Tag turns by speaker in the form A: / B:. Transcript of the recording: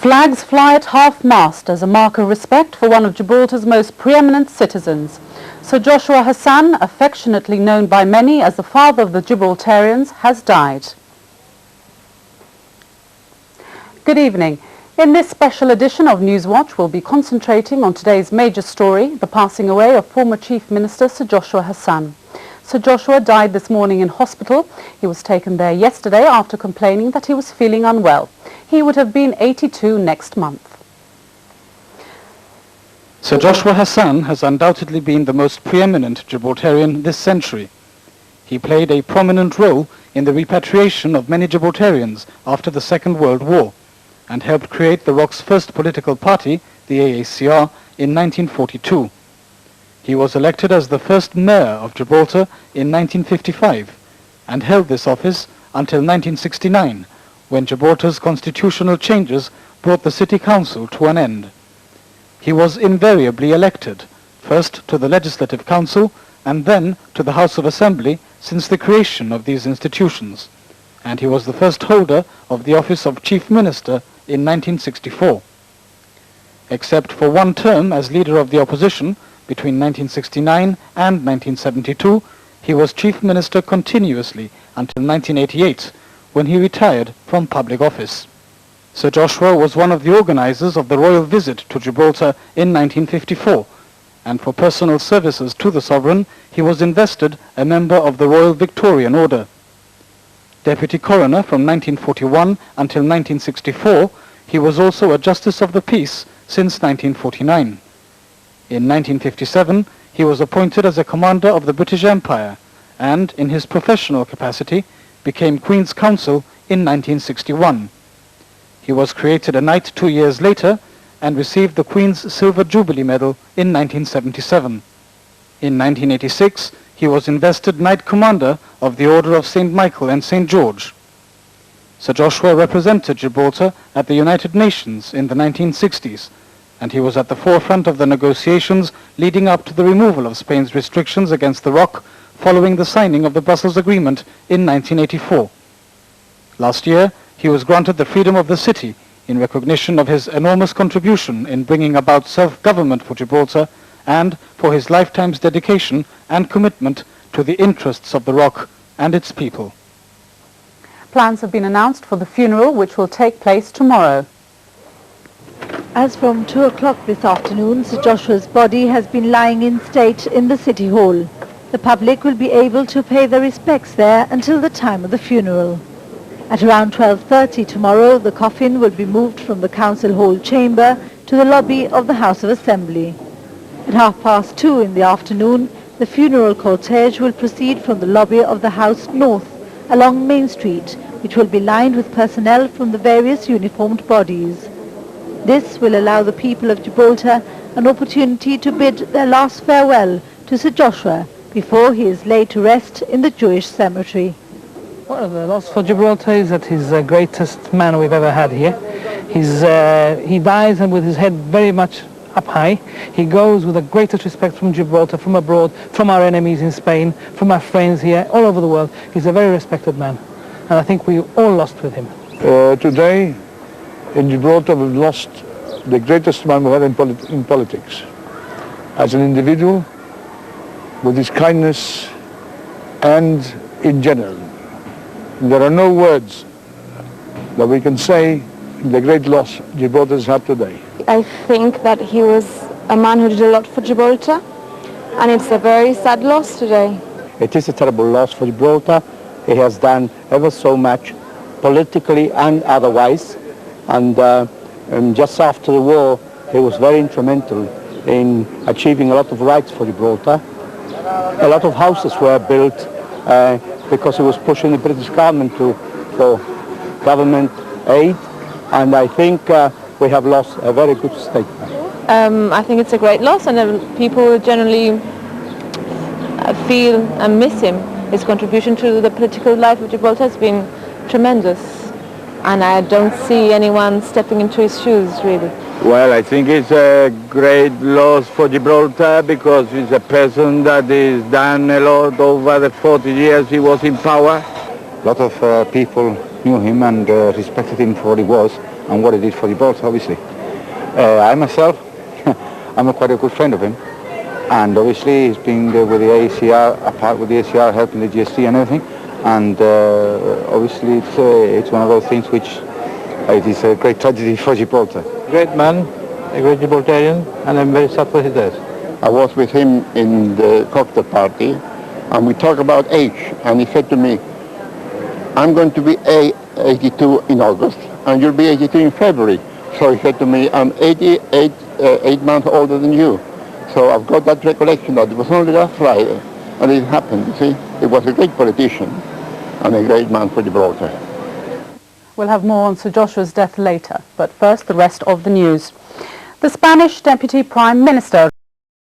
A: Flags fly at half-mast as a mark of respect for one of Gibraltar's most preeminent citizens. Sir Joshua Hassan, affectionately known by many as the father of the Gibraltarians, has died. Good evening. In this special edition of Newswatch, we'll be concentrating on today's major story, the passing away of former Chief Minister Sir Joshua Hassan. Sir Joshua died this morning in hospital. He was taken there yesterday after complaining that he was feeling unwell. He would have been 82 next month.
B: Sir Joshua Hassan has undoubtedly been the most preeminent Gibraltarian this century. He played a prominent role in the repatriation of many Gibraltarians after the Second World War and helped create the ROC's first political party, the AACR, in 1942. He was elected as the first mayor of Gibraltar in 1955 and held this office until 1969, when Gibraltar's constitutional changes brought the city council to an end. He was invariably elected, first to the Legislative Council and then to the House of Assembly since the creation of these institutions, and he was the first holder of the office of Chief Minister in 1964. Except for one term as leader of the opposition between 1969 and 1972, he was Chief Minister continuously until 1988, when he retired from public office. Sir Joshua was one of the organizers of the royal visit to Gibraltar in 1954, and for personal services to the sovereign, he was invested a member of the Royal Victorian Order. Deputy Coroner from 1941 until 1964, he was also a Justice of the Peace since 1949. In 1957, he was appointed as a Commander of the British Empire, and in his professional capacity, became Queen's Counsel in 1961. He was created a knight 2 years later and received the Queen's Silver Jubilee Medal in 1977. In 1986, he was invested Knight Commander of the Order of St. Michael and St. George. Sir Joshua represented Gibraltar at the United Nations in the 1960s, and he was at the forefront of the negotiations leading up to the removal of Spain's restrictions against the ROC following the signing of the Brussels Agreement in 1984. Last year, he was granted the freedom of the city in recognition of his enormous contribution in bringing about self-government for Gibraltar and for his lifetime's dedication and commitment to the interests of the ROC and its people.
A: Plans have been announced for the funeral, which will take place tomorrow.
C: As from 2 o'clock this afternoon, Sir Joshua's body has been lying in state in the City Hall. The public will be able to pay their respects there until the time of the funeral. At around 12:30 tomorrow, the coffin will be moved from the Council Hall chamber to the lobby of the House of Assembly. At 2:30 in the afternoon, the funeral cortege will proceed from the lobby of the House north along Main Street, which will be lined with personnel from the various uniformed bodies. This will allow the people of Gibraltar an opportunity to bid their last farewell to Sir Joshua before he is laid to rest in the Jewish cemetery.
D: Well, the loss for Gibraltar is that he's the greatest man we've ever had here. He dies and with his head very much up high. He goes with the greatest respect from Gibraltar, from abroad, from our enemies in Spain, from our friends here, all over the world. He's a very respected man, and I think we all lost with him.
E: Today, in Gibraltar, we've lost the greatest man we've had in politics. As an individual, with his kindness, and in general. There are no words that we can say the great loss Gibraltar has had today.
F: I think that he was a man who did a lot for Gibraltar, and it's a very sad loss today.
G: It is a terrible loss for Gibraltar. He has done ever so much, politically and otherwise, and just after the war, he was very instrumental in achieving a lot of rights for Gibraltar. A lot of houses were built because he was pushing the British government for government aid, and I think we have lost a very good statesman.
F: I think it's a great loss, and people generally feel and miss him. His contribution to the political life of Gibraltar has been tremendous, and I don't see anyone stepping into his shoes, really.
H: Well, I think it's a great loss for Gibraltar because he's a person that has done a lot over the 40 years he was in power.
I: A lot of people knew him and respected him for what he was, and what he did for Gibraltar, obviously. I myself, I'm quite a good friend of him, and obviously he's been with the ACR, apart with the ACR, helping the GST and everything, and obviously it's one of those things which it is a great tragedy for Gibraltar.
G: Great man, a great Gibraltarian, and I'm very sad for his death.
J: I was with him in the cocktail party, and we talked about age, and he said to me, I'm going to be 82 in August, and you'll be 82 in February. So he said to me, I'm 8 months older than you. So I've got that recollection that it was only last Friday, and it happened, you see. He was a great politician and a great man for Gibraltar.
A: We'll have more on Sir Joshua's death later, but first the rest of the news. The Spanish Deputy Prime Minister